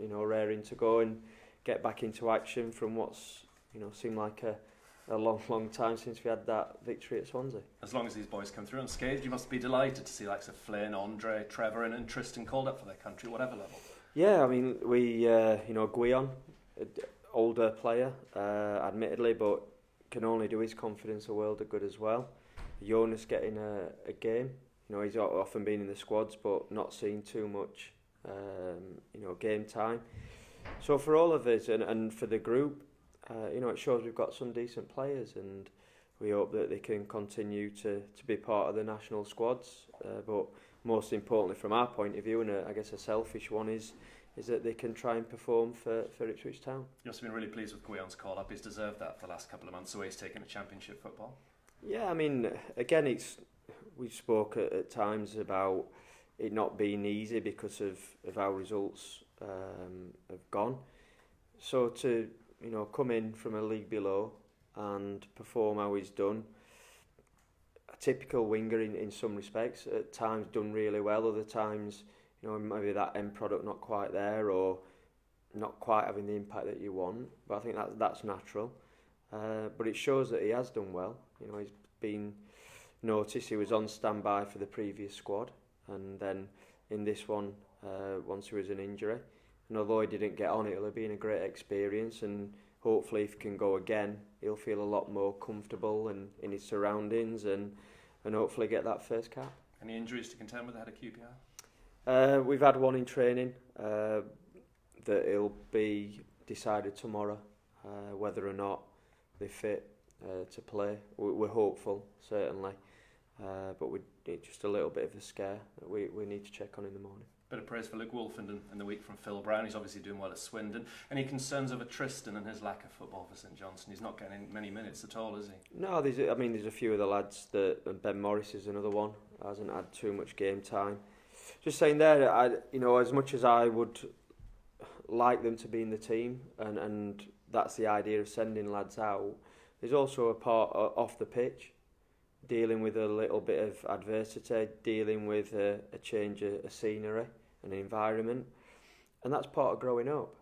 raring to go and get back into action from what's seemed like a long time since we had that victory at Swansea. As long as these boys come through unscathed, you must be delighted to see likes of Flynn, Andre, Trevor and Tristan called up for their country, whatever level. Yeah, I mean, we, Guion, older player, admittedly, but can only do his confidence a world of good as well. Jonas getting a game. He's often been in the squads, but not seen too much, game time. So for all of us and for the group, it shows we've got some decent players, and we hope that they can continue to be part of the national squads. But most importantly, from our point of view, and I guess a selfish one, is that they can try and perform for Ipswich Town. You've also been really pleased with Guion's call-up. He's deserved that for the last couple of months, the way he's taken to Championship football. Yeah, I mean, again, we've spoke at times about it not being easy because of how results have gone. So to come in from a league below and perform how he's done, a typical winger in some respects, at times done really well, other times maybe that end product not quite there or not quite having the impact that you want, but I think that's natural. But it shows that he has done well. He's been noticed. He was on standby for the previous squad, and then in this one, once there was an injury. And although he didn't get on, it'll have been a great experience, and hopefully if he can go again, he'll feel a lot more comfortable and in his surroundings, and hopefully get that first cap. Any injuries to contend with ahead of QPR? We've had one in training that it'll be decided tomorrow whether or not they're fit to play. We're hopeful, certainly, but it's just a little bit of a scare that we need to check on in the morning. Bit of praise for Luke Wolfend in the week from Phil Brown. He's obviously doing well at Swindon. Any concerns over Tristan and his lack of football for St Johnstone? He's not getting many minutes at all, is he? No, there's a few of the lads that Ben Morris is another one. Hasn't had too much game time. Just saying there, as much as I would like them to be in the team, and that's the idea of sending lads out, there's also a part off the pitch, dealing with a little bit of adversity, dealing with a change of scenery and environment, and that's part of growing up.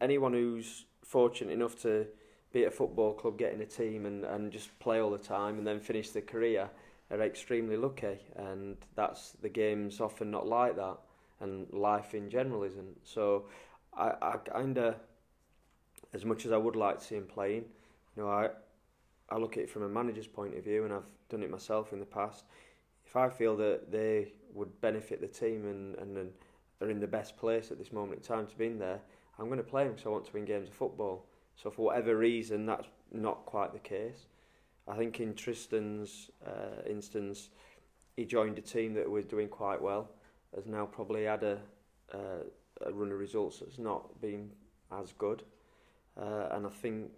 Anyone who's fortunate enough to be at a football club, get in a team and just play all the time and then finish their career are extremely lucky, and that's the game's often not like that, and life in general isn't. So I kind of, as much as I would like to see him playing, I look at it from a manager's point of view, and I've done it myself in the past. If I feel that they would benefit the team and they're in the best place at this moment in time to be in there, I'm going to play them because I want to win games of football. So for whatever reason, that's not quite the case. I think in Tristan's instance, he joined a team that was doing quite well, has now probably had a run of results that's not been as good. And I think,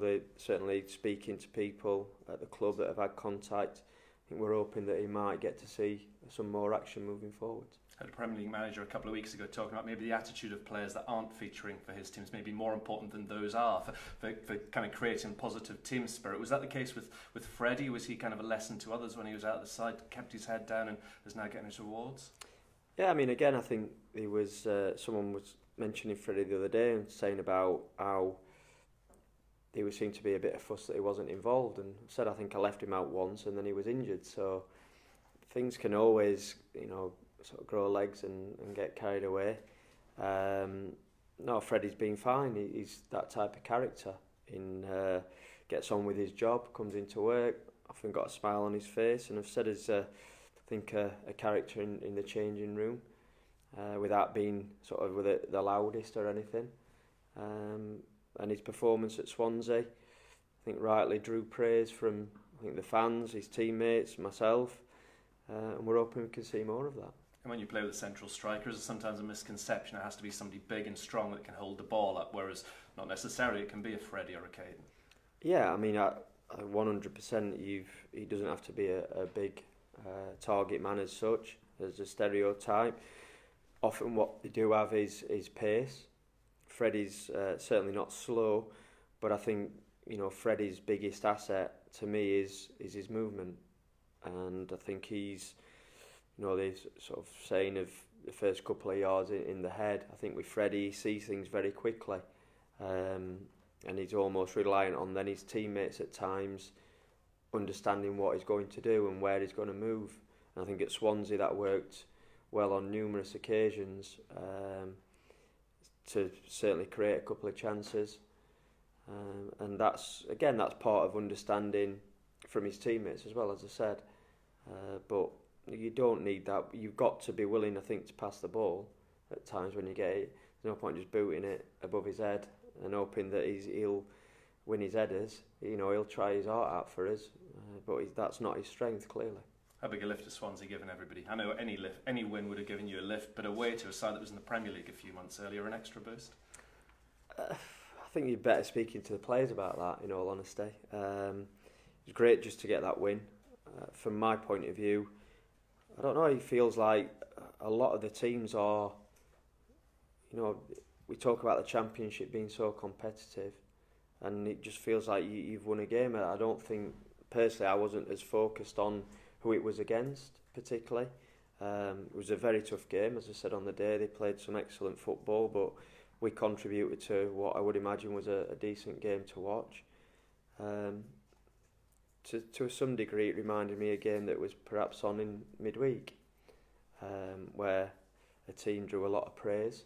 they certainly speaking to people at the club that have had contact, I think we're hoping that he might get to see some more action moving forward. I had a Premier League manager a couple of weeks ago talking about maybe the attitude of players that aren't featuring for his teams may be more important than those are for kind of creating positive team spirit. Was that the case with Freddie? Was he kind of a lesson to others when he was out of the side, kept his head down and is now getting his rewards? Yeah, I mean, again, I think he was someone was mentioning Freddie the other day and saying about how he seemed to be a bit of fuss that he wasn't involved, and said I think I left him out once and then he was injured. So things can always, sort of grow legs and get carried away. No, Freddie's been fine. He's that type of character. Gets on with his job, comes into work, often got a smile on his face, and I've said as I think a character in the changing room, without being sort of with the loudest or anything. And his performance at Swansea, I think rightly drew praise from the fans, his teammates, myself, and we're hoping we can see more of that. And when you play with central strikers, there's sometimes a misconception it has to be somebody big and strong that can hold the ball up, whereas not necessarily it can be a Freddie or a Caden. Yeah, I mean, 100% he doesn't have to be a big target man as such, as a stereotype. Often what they do have is pace. Freddie's certainly not slow, but I think Freddie's biggest asset to me is his movement, and I think he's the sort of saying of the first couple of yards in the head. I think with Freddie, he sees things very quickly, and he's almost reliant on then his teammates at times understanding what he's going to do and where he's going to move. And I think at Swansea that worked well on numerous occasions, to certainly create a couple of chances. And that's part of understanding from his teammates as well, as I said. But you don't need that. You've got to be willing, I think, to pass the ball at times when you get it. There's no point just booting it above his head and hoping that he'll win his headers. You know, he'll try his heart out for us, but that's not his strength, clearly. How big a lift has Swansea given everybody? I know any win would have given you a lift, but away to a side that was in the Premier League a few months earlier, an extra boost? I think you'd better speaking to the players about that, in all honesty. It was great just to get that win. From my point of view, I don't know, it feels like a lot of the teams are, you know, we talk about the Championship being so competitive, and it just feels like you've won a game. I don't think, personally, I wasn't as focused on who it was against, particularly. It was a very tough game, as I said on the day. They played some excellent football, but we contributed to what I would imagine was a decent game to watch. To some degree, it reminded me of a game that was perhaps on in midweek, where a team drew a lot of praise,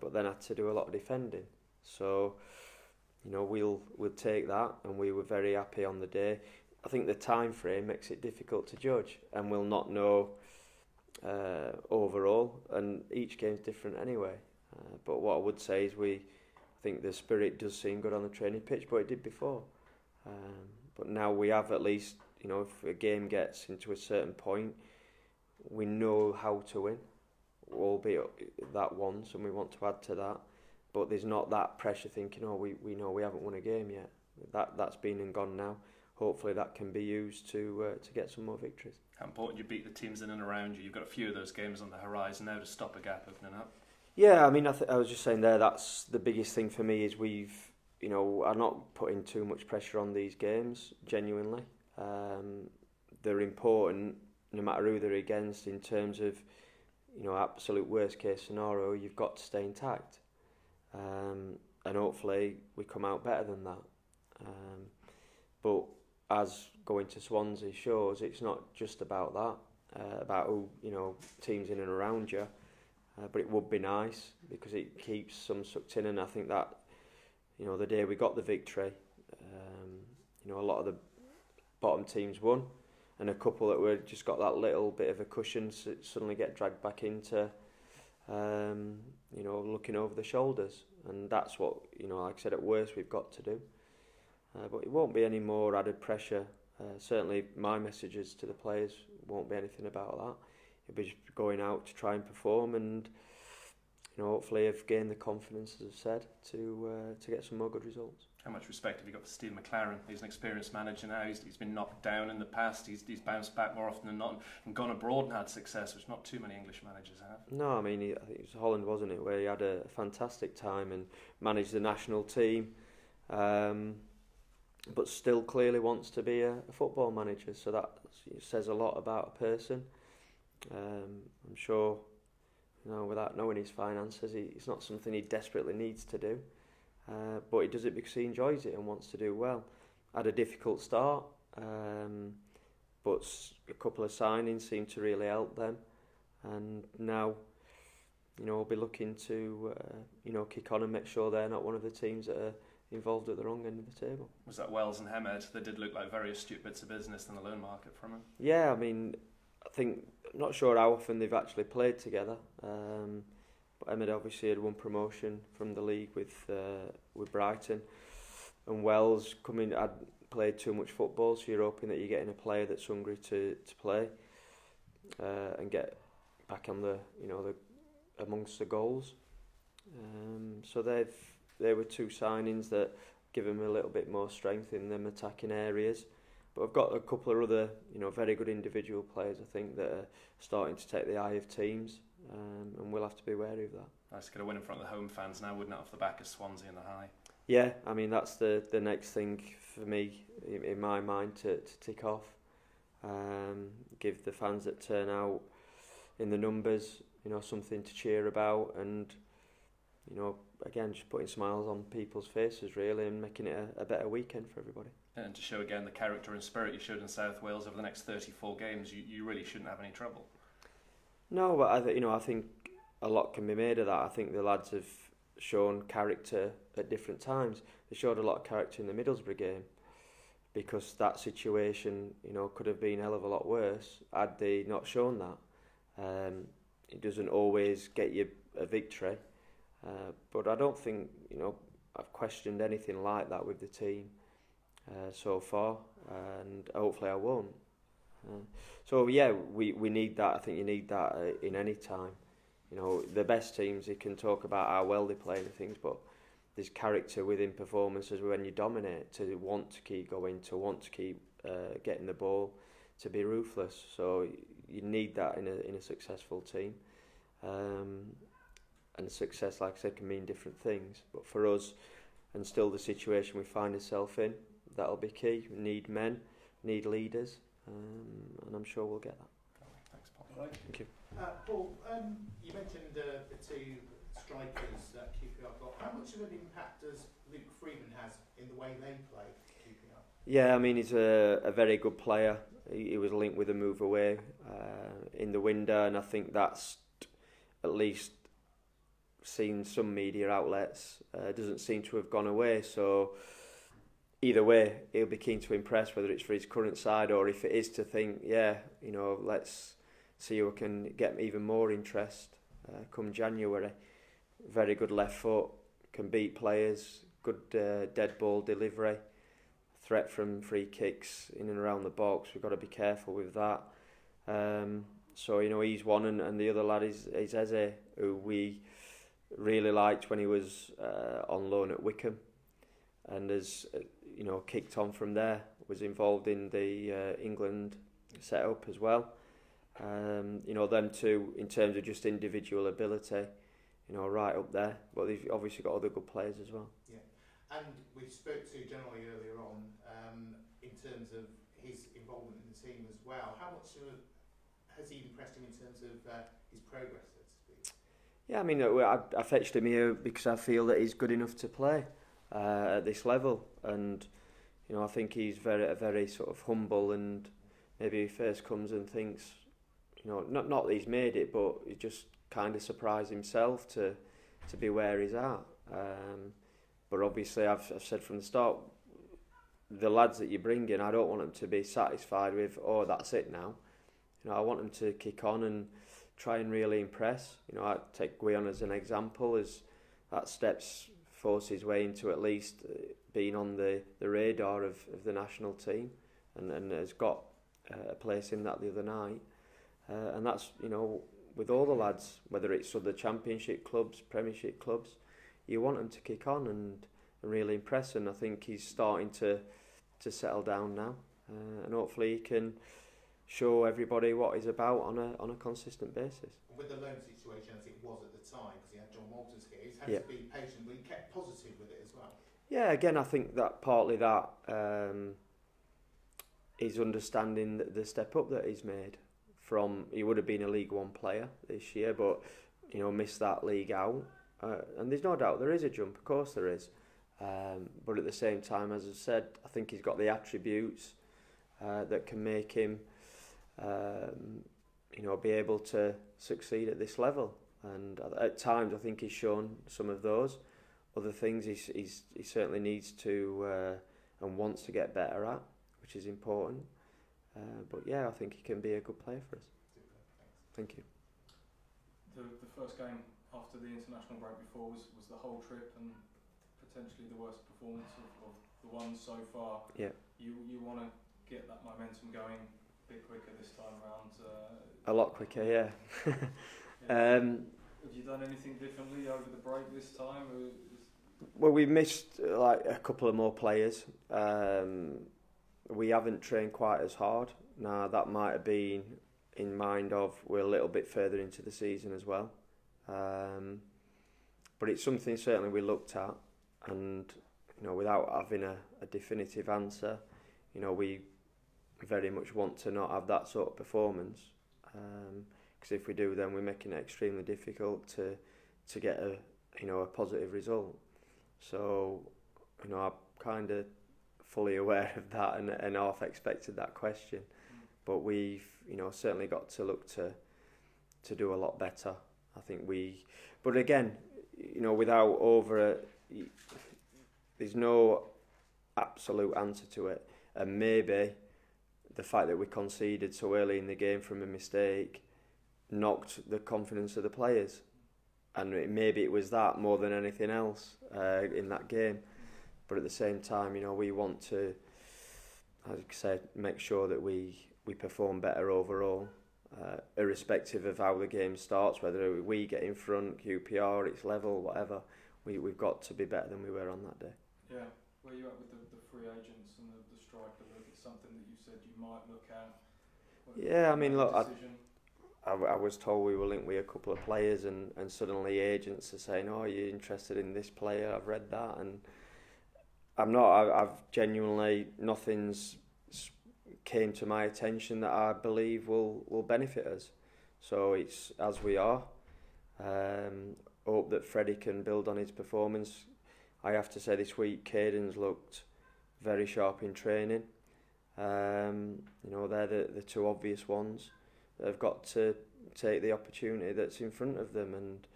but then had to do a lot of defending. So, you know, we'll take that, and we were very happy on the day. I think the time frame makes it difficult to judge, and we'll not know overall, and each game's different anyway. But what I would say is I think the spirit does seem good on the training pitch, but it did before. But now we have at least, you know, if a game gets into a certain point, we know how to win, albeit that once, and we want to add to that. But there's not that pressure thinking, oh, we know we haven't won a game yet. That's been and gone now. Hopefully that can be used to get some more victories. How important you beat the teams in and around you. You've got a few of those games on the horizon now to stop a gap opening up. Yeah, I mean, I was just saying there, that's the biggest thing for me is I'm not putting too much pressure on these games, genuinely. They're important no matter who they're against in terms of, you know, absolute worst case scenario, you've got to stay intact. And hopefully we come out better than that. But as going to Swansea shows, it's not just about that, about who, you know, teams in and around you. But it would be nice because it keeps some sucked in, and I think that, you know, the day we got the victory, you know, a lot of the bottom teams won, and a couple that were just got that little bit of a cushion suddenly get dragged back into, you know, looking over the shoulders, and that's what, you know, like I said, at worst we've got to do. But it won't be any more added pressure. Certainly my messages to the players won't be anything about that. It'll be just going out to try and perform, and, you know, hopefully I've gained the confidence, as I've said, to get some more good results. How much respect have you got for Steve McClaren? He's an experienced manager now. He's been knocked down in the past. He's bounced back more often than not and gone abroad and had success, which not too many English managers have. No, I mean, I think it was Holland, wasn't it, where he had a fantastic time and managed the national team, but still clearly wants to be a football manager. So that says a lot about a person. I'm sure, you know, without knowing his finances, it's not something he desperately needs to do, but he does it because he enjoys it and wants to do well. Had a difficult start, but a couple of signings seemed to really help them, and now, you know, we'll be looking to you know, kick on and make sure they're not one of the teams that are involved at the wrong end of the table. Was that Wells and Hemed? They did look like very astute bits of business in the loan market from him. Yeah, I mean, I think, I'm not sure how often they've actually played together, but Emmett obviously had won promotion from the league with Brighton, and Wells had played too much football, so you're hoping that you're getting a player that's hungry to play and get back on the, you know, amongst the goals. So they were two signings that give them a little bit more strength in them attacking areas. But I've got a couple of other, you know, very good individual players, I think, that are starting to take the eye of teams, and we'll have to be wary of that. Nice to get a win in front of the home fans now, wouldn't it, off the back of Swansea in the high? Yeah, I mean, that's the next thing for me, in my mind, to tick off. Give the fans that turn out in the numbers, you know, something to cheer about, and you know, again, just putting smiles on people's faces really, and making it a better weekend for everybody. And to show again the character and spirit you showed in South Wales over the next 34 games, you really shouldn't have any trouble. No, but I think a lot can be made of that. I think the lads have shown character at different times. They showed a lot of character in the Middlesbrough game, because that situation, you know, could have been a hell of a lot worse had they not shown that. It doesn't always get you a victory, but I don't think, you know, I've questioned anything like that with the team so far, and hopefully I won't. So yeah, we need that. I think you need that in any time. You know, the best teams, you can talk about how well they play and things, but there's character within performances when you dominate, to want to keep going, to want to keep getting the ball, to be ruthless. So you need that in a successful team. And success, like I said, can mean different things. But for us, and still the situation we find ourselves in, that'll be key. We need men, need leaders, and I'm sure we'll get that. Thanks, Paul. Right. Thank you. Paul, you mentioned the two strikers that QPR got. How much of an impact does Luke Freeman has in the way they play QPR? Yeah, I mean, he's a very good player. He was linked with a move away in the window, and I think that's at least seen some media outlets. Doesn't seem to have gone away, so either way, he'll be keen to impress, whether it's for his current side or if it is to think, yeah, you know, let's see who can get even more interest come January. Very good left foot, can beat players, good dead ball delivery, threat from free kicks in and around the box. We've got to be careful with that. So, you know, he's one, and the other lad is Eze, who we really liked when he was on loan at Wickham, and has, you know, kicked on from there, was involved in the England setup as well. You know, them two, in terms of just individual ability, you know, right up there. But they've obviously got other good players as well. Yeah, and we spoke to generally earlier on in terms of his involvement in the team as well. How much has he impressed him in terms of his progress, so to speak? Yeah, I mean, I fetched him here because I feel that he's good enough to play at this level, and you know, I think he's very sort of humble, and maybe he first comes and thinks, you know, not that he's made it, but he just kind of surprised himself to be where he's at. But obviously, I've said from the start, the lads that you bring in, I don't want them to be satisfied with, oh, that's it now. You know, I want them to kick on and try and really impress. You know, I take Guion as an example, as that forced his way into at least being on the radar of the national team, and has got a place in that the other night. And that's, you know, with all the lads, whether it's other championship clubs, premiership clubs, you want them to kick on and really impress, and I think he's starting to settle down now, and hopefully he can show everybody what he's about on a consistent basis. With the loan situation as it was at the time, because he had John Walters here, he's had to be patient, but he kept positive with it as well. Yeah, again, I think that partly that is understanding the step up that he's made. From, he would have been a League One player this year, but you know, missed that league out, and there's no doubt there is a jump, of course there is, but at the same time, as I said, I think he's got the attributes that can make him you know, be able to succeed at this level, and at times I think he's shown some of those. Other things he certainly needs to and wants to get better at, which is important. But yeah, I think he can be a good player for us. Super, thank you. The first game after the international break before was the whole trip, and potentially the worst performance of the ones so far. Yeah. You want to get that momentum going a bit quicker this time round. A lot quicker, yeah. Have you done anything differently over the break this time? Well, we missed like a couple of more players. We haven't trained quite as hard. Now, that might have been in mind of we're a little bit further into the season as well. But it's something certainly we looked at, and you know, without having a definitive answer, you know, we very much want to not have that sort of performance, because if we do, then we're making it extremely difficult to get a positive result. So I'm kind of fully aware of that and half expected that question, but we've certainly got to look to do a lot better. I think but again, without there's no absolute answer to it, and maybe the fact that we conceded so early in the game from a mistake knocked the confidence of the players, and maybe it was that more than anything else in that game. But at the same time, we want to, as I said, make sure that we perform better overall, irrespective of how the game starts, whether we get in front, QPR, it's level, whatever. We've got to be better than we were on that day. Yeah. Where you at with the free agents and the striker look? It's something that you said you might look at. Yeah, I mean, look, I was told we were linked with a couple of players, and suddenly agents are saying, "Oh, you're interested in this player?" I've read that, and I'm not. I've genuinely nothing's came to my attention that I believe will benefit us. So it's as we are. Hope that Freddie can build on his performance. I have to say this week, Caden's looked very sharp in training. They're the two obvious ones. They've got to take the opportunity that's in front of them, and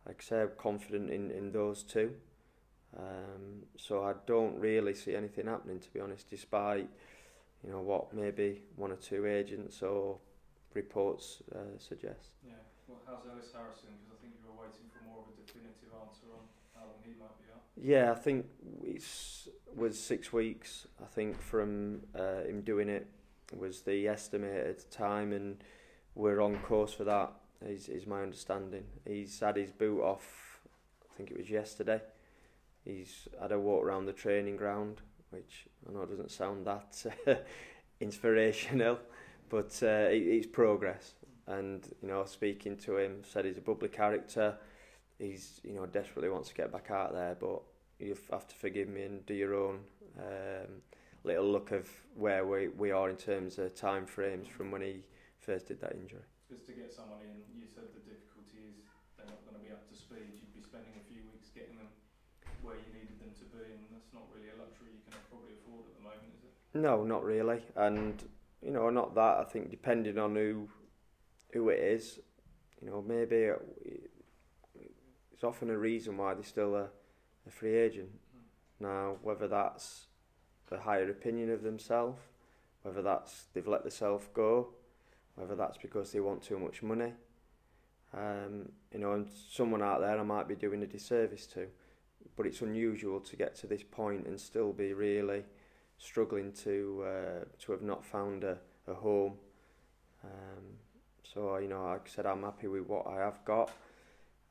like I say, I'm confident in those two. So I don't really see anything happening, to be honest, despite what maybe one or two agents or reports suggest. Yeah. Well, how's Ellis Harrison? Because I think you were waiting for more of a definitive answer on how long he might be out. Yeah, I think it was 6 weeks. I think from him doing it was the estimated time, and we're on course for that. Is my understanding. He's had his boot off. I think it was yesterday. He's had a walk around the training ground, which I know doesn't sound that inspirational, but it's progress. And speaking to him, said he's a bubbly character. He's desperately wants to get back out there, but you have to forgive me and do your own little look of where we are in terms of time frames from when he first did that injury. Just to get someone in, you said the difficulty is they're not going to be up to speed. You'd be spending a few weeks getting them where you needed them to be, and that's not really a luxury you can probably afford at the moment, is it? No, not really. And not that. I think depending on who it is, maybe it's often a reason why they're still a free agent. Now, whether that's a higher opinion of themselves, whether that's they've let themselves go, whether that's because they want too much money, and someone out there I might be doing a disservice to, but it's unusual to get to this point and still be really struggling to have not found a home. So like I said, I'm happy with what I have got,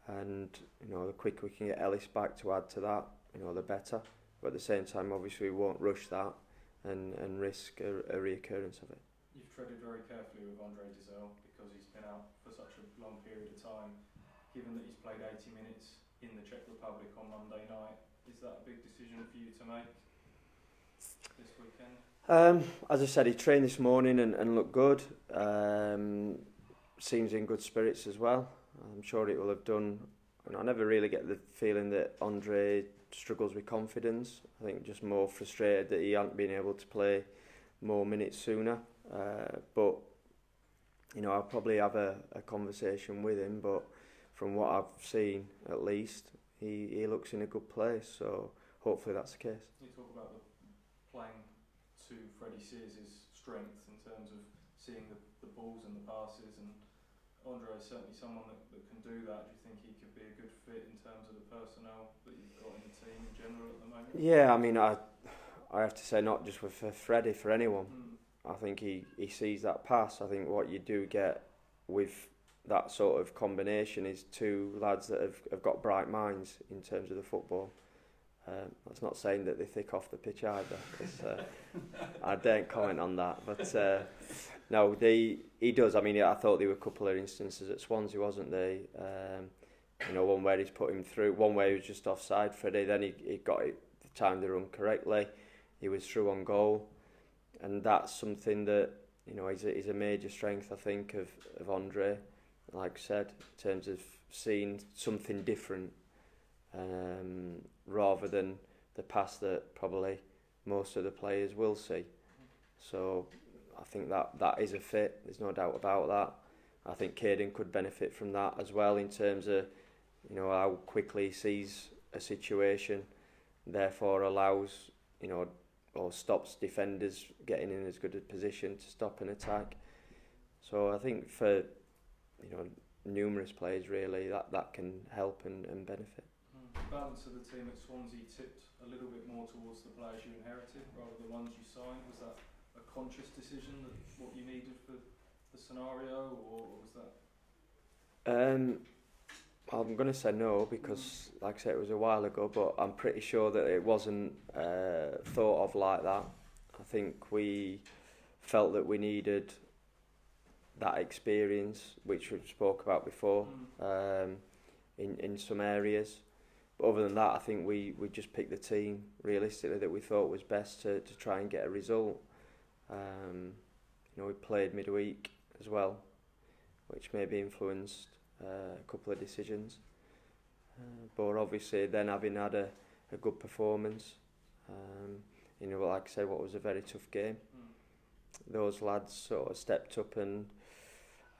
and the quicker we can get Ellis back to add to that, the better. But at the same time, obviously, we won't rush that and risk a reoccurrence of it. You've treaded very carefully with Andre Dizel because he's been out for such a long period of time. Given that he's played 80 minutes in the Czech Republic on Monday night, is that a big decision for you to make this weekend? As I said, he trained this morning and looked good. Seems in good spirits as well. I'm sure it will have done. I never really get the feeling that Andre struggles with confidence. I think just more frustrated that he hadn't been able to play more minutes sooner. But I'll probably have a conversation with him. But from what I've seen, at least, he looks in a good place. So hopefully that's the case. You talk about playing to Freddie Sears' strength in terms of seeing the balls and the passes, and Andre is certainly someone that can do that. Do you think he could be a good fit in terms of the personnel that you've got in the team in general at the moment? Yeah, I mean, I have to say, not just with Freddie, for anyone. I think he sees that pass. I think what you do get with that sort of combination is two lads that have got bright minds in terms of the football. That's not saying that they thick off the pitch either. I don't comment on that, but no, he does. I mean, I thought there were a couple of instances at Swansea, wasn't there? One where he's put him through, one where he was just offside, Freddie. Then he got it, timed the run correctly. He was through on goal, and that's something that is a major strength, I think, of Andre. like I said, in terms of seeing something different, rather than the past that probably most of the players will see. So I think that is a fit. There's no doubt about that. I think Caden could benefit from that as well, in terms of, you know, how quickly he sees a situation, therefore allows, you know, or stops defenders getting in as good a position to stop an attack. So I think for, you know, numerous players really, that can help and benefit. The balance of the team at Swansea tipped a little bit more towards the players you inherited rather than the ones you signed. Was that a conscious decision, that what you needed for the scenario, or was that? I'm going to say no, because like I said, it was a while ago, but I'm pretty sure that it wasn't thought of like that. I think we felt that we needed that experience, which we spoke about before, in some areas. But other than that, I think we just picked the team realistically that we thought was best to try and get a result. You know, we played midweek as well, which maybe influenced a couple of decisions. But obviously then, having had a good performance, you know, like I said, what was a very tough game, those lads sort of stepped up, and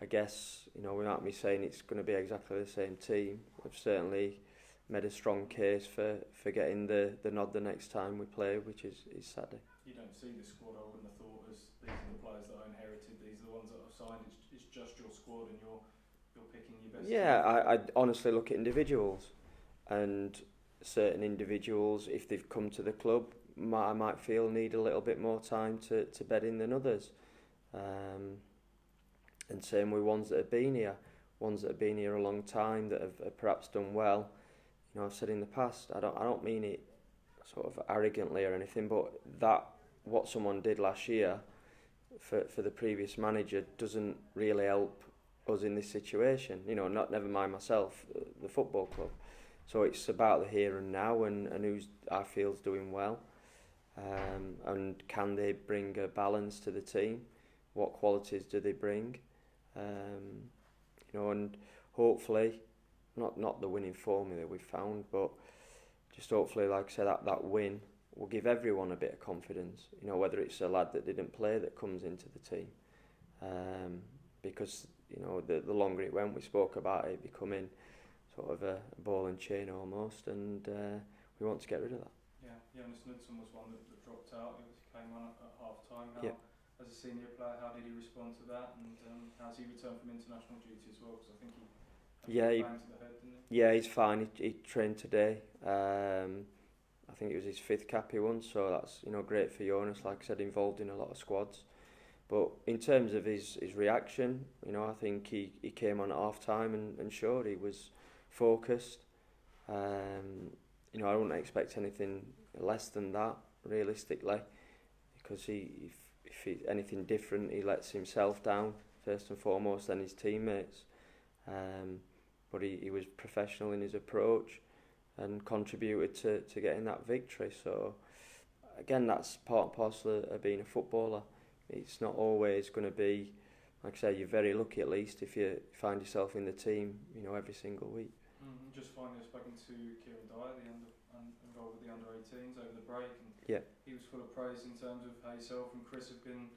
I guess, you know, without me saying it's going to be exactly the same team, we've certainly made a strong case for getting the nod the next time we play, which is Saturday. You don't see the squad, I wouldn't have thought, as these are the players that I inherited, these are the ones that I've signed. It's just your squad, and you're picking your best. Yeah, I honestly look at individuals, and certain individuals, if they've come to the club, I might feel need a little bit more time to bed in than others. And same with ones that have been here a long time, that have perhaps done well. You know, I've said in the past, I don't mean it sort of arrogantly or anything, but that what someone did last year for the previous manager doesn't really help us in this situation. You know, never mind myself, the football club. So it's about the here and now, and who's I feel's doing well, and can they bring a balance to the team? What qualities do they bring? You know, and hopefully, not the winning formula we've found, but just hopefully, like I said, that win will give everyone a bit of confidence. You know, whether it's a lad that didn't play that comes into the team, because, you know, the longer it went, we spoke about it becoming sort of a ball and chain almost, and we want to get rid of that. Yeah, Jonas Knudsen was one that dropped out. He came on at half time. As a senior player, how did he respond to that, and how's he returned from international duty as well? Because I think he bang to the head, didn't he? Yeah, he's fine. He trained today. I think it was his 5th cap he won, so that's, you know, great for Jonas. Like I said, involved in a lot of squads. But in terms of his reaction, you know, I think he came on at half time and showed he was focused. You know, I wouldn't expect anything less than that, realistically, because if he's anything different, he lets himself down first and foremost, then his teammates. But he was professional in his approach and contributed to getting that victory. So again, that's part and parcel of being a footballer. It's not always going to be, like I say, you're very lucky at least if you find yourself in the team, you know, every single week. Just finally, I've spoken to Kieran Dyer, involved with the under-18s over the break, and he was full of praise in terms of how yourself and Chris have been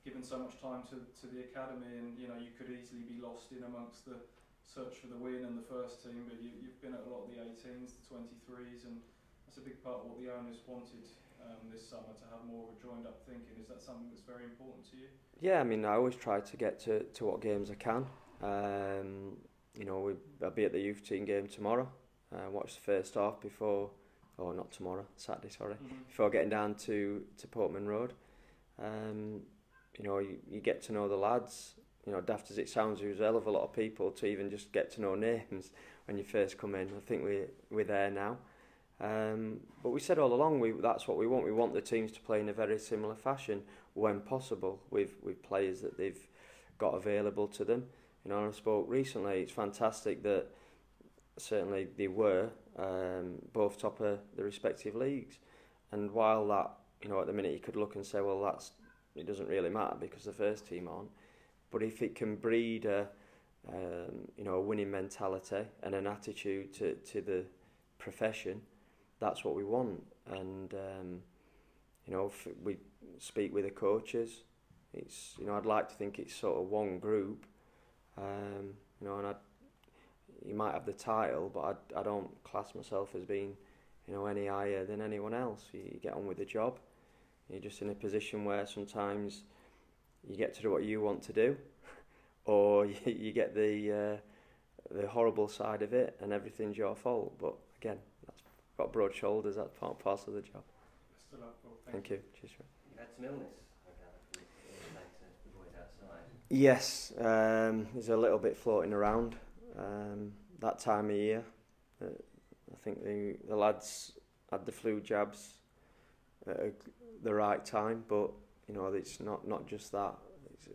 given so much time to the academy, and, you know, you could easily be lost in amongst the search for the win and the first team, but you've been at a lot of the 18s, the 23s, and that's a big part of what the owners wanted this summer, to have more of a joined up thinking. Is that something that's very important to you? Yeah, I mean, I always try to get to what games I can. You know, I'll be at the youth team game tomorrow, watch the first half before, not tomorrow, Saturday, sorry, before getting down to Portman Road. You know, you get to know the lads. You know, daft as it sounds, there's a hell of a lot of people to even just get to know names when you first come in. I think we're there now. But we said all along, that's what we want. We want the teams to play in a very similar fashion when possible, with players that they've got available to them. You know, I spoke recently, it's fantastic that certainly they were both top of the respective leagues. And while that, you know, at the minute you could look and say, well, it doesn't really matter because the first team aren't. But if it can breed a you know, a winning mentality and an attitude to the profession. That's what we want. And you know, if we speak with the coaches, it's, you know, I'd like to think it's sort of one group, you know, and you might have the title, but I don't class myself as being, you know, any higher than anyone else. You get on with the job. You're just in a position where sometimes you get to do what you want to do, or you get the horrible side of it, and everything's your fault. But again, that's got broad shoulders. That's part and parcel of the job. Best of luck, Paul. Thank you. Cheers. You had some illness, I gather, from the boys outside. Yes, there's a little bit floating around that time of year. I think the lads had the flu jabs at the right time, but you know, it's not just that. It's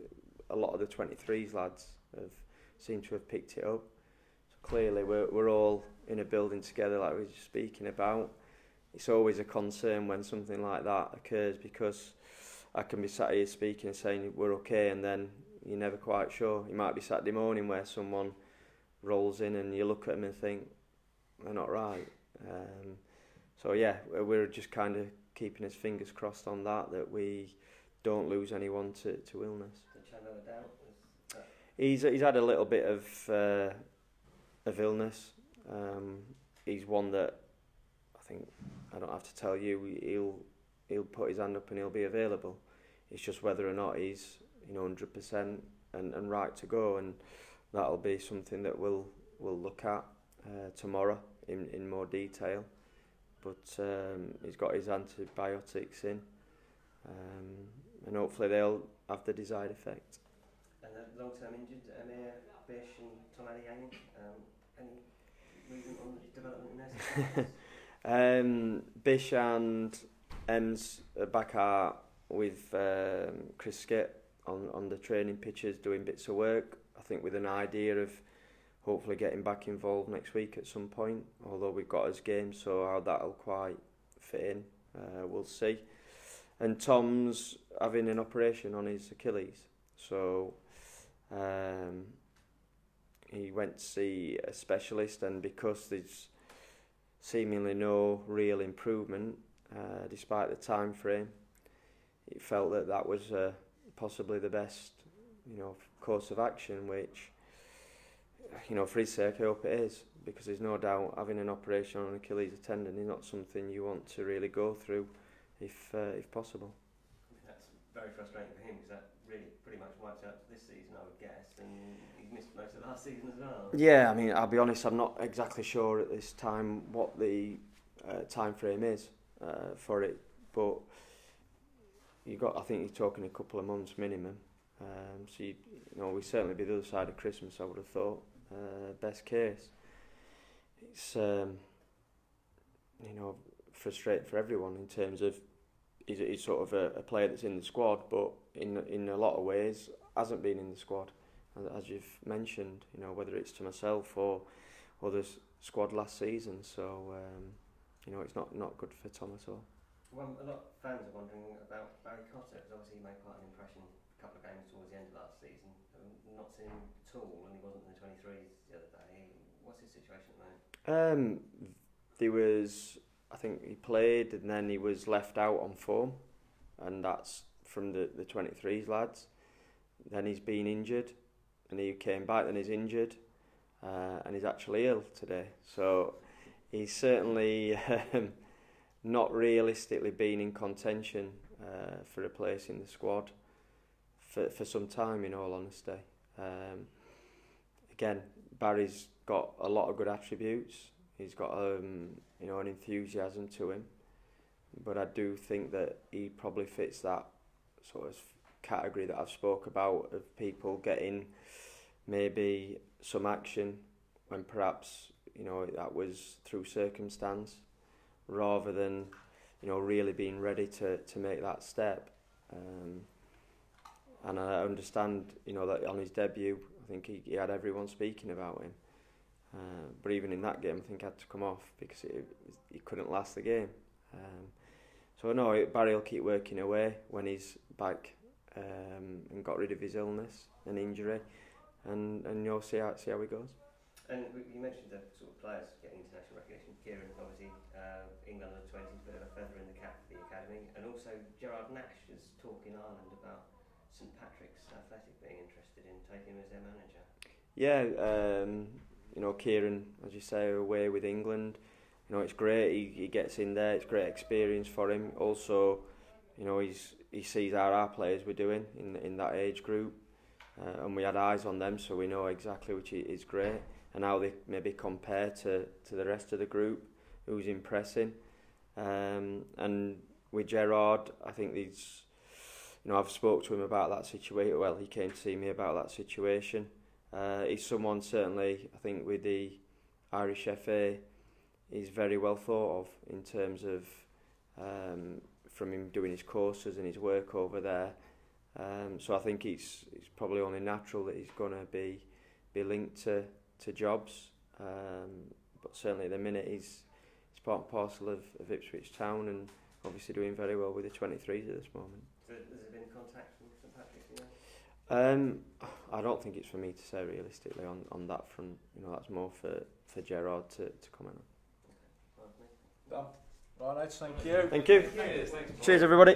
a lot of the 23s lads seem to have picked it up. So clearly we're all in a building together, like we were just speaking about. It's always a concern when something like that occurs, because I can be sat here speaking and saying we're okay, and then you're never quite sure. You might be Saturday morning where someone rolls in and you look at them and think they're not right. So yeah, we're just kind of keeping his fingers crossed on that we don't lose anyone to illness. He's had a little bit of illness. He's one that I think, I don't have to tell you, he'll put his hand up and he'll be available. It's just whether or not he's, you know, 100% and right to go, and that'll be something that we'll look at tomorrow in more detail. But he's got his antibiotics in, and hopefully they'll have the desired effect. And the long-term injured, Amir, Bish and Tom Aliang, any movement on development in their Bish and Ems are back out with Chris Skip on the training pitches doing bits of work, I think with an idea of hopefully getting back involved next week at some point, although we've got his game, so how that'll quite fit in, we'll see. And Tom's having an operation on his Achilles, so he went to see a specialist, and because there's seemingly no real improvement, despite the time frame, he felt that was possibly the best, you know, course of action, which, you know, for his sake, I hope it is, because there's no doubt having an operation on an Achilles tendon is not something you want to really go through, if possible. That's very frustrating for him, because that really pretty much wipes out this season, I would guess, and he missed most of last season as well. Yeah, I mean, I'll be honest, I'm not exactly sure at this time what the time frame is for it, but I think you're talking a couple of months minimum. So you know, we certainly be the other side of Christmas, I would have thought. Best case, it's you know, frustrating for everyone in terms of he's sort of a player that's in the squad, but in a lot of ways hasn't been in the squad, as you've mentioned. You know, whether it's to myself or the squad last season. So you know, it's not good for Tom at all. Well, a lot of fans are wondering about Barry Cotter, because obviously he made quite an impression a couple of games towards the end of last season. Not seen him at all, and he wasn't in the 23s the other day. What's his situation at the moment? There was, I think he played and then he was left out on form, and that's from the 23s lads. Then he's been injured, and he came back, then he's injured, and he's actually ill today. So he's certainly not realistically been in contention for a place in the squad for some time, in all honesty. Again, Barry's got a lot of good attributes. He's got you know, an enthusiasm to him, but I do think that he probably fits that sort of category that I've spoke about, of people getting maybe some action when perhaps, you know, that was through circumstance, rather than, you know, really being ready to make that step. And I understand, you know, that on his debut, I think he had everyone speaking about him. But even in that game, I think he had to come off because he couldn't last the game. So no, Barry will keep working away when he's back and got rid of his illness and injury. and you'll see how it goes. And you mentioned the sort of players getting international recognition. Kieran, obviously, England under 20s, bit of a feather in the cap for the academy, and also Gerard Nash is talking in Ireland about St Patrick's Athletic being interested in taking him as their manager. Yeah, you know, Kieran, as you say, away with England. You know, it's great. He gets in there. It's great experience for him. Also, you know, he sees how our players were doing in that age group, and we had eyes on them, so we know exactly which is great. And how they maybe compare to the rest of the group, who's impressing. And with Gerard, I think he's, you know, I've spoke to him about that situation. Well, he came to see me about that situation. He's someone certainly, I think, with the Irish FA, he's very well thought of in terms of from him doing his courses and his work over there. So I think it's probably only natural that he's going to be linked to jobs, but certainly at the minute he's part and parcel of Ipswich Town, and obviously doing very well with the 23s at this moment. So has there been contact from St Patrick's, you know? I don't think it's for me to say realistically on that front. You know, that's more for Gerard to comment on. Okay. Done. Right, thank you. Thank you. Cheers. Cheers everybody.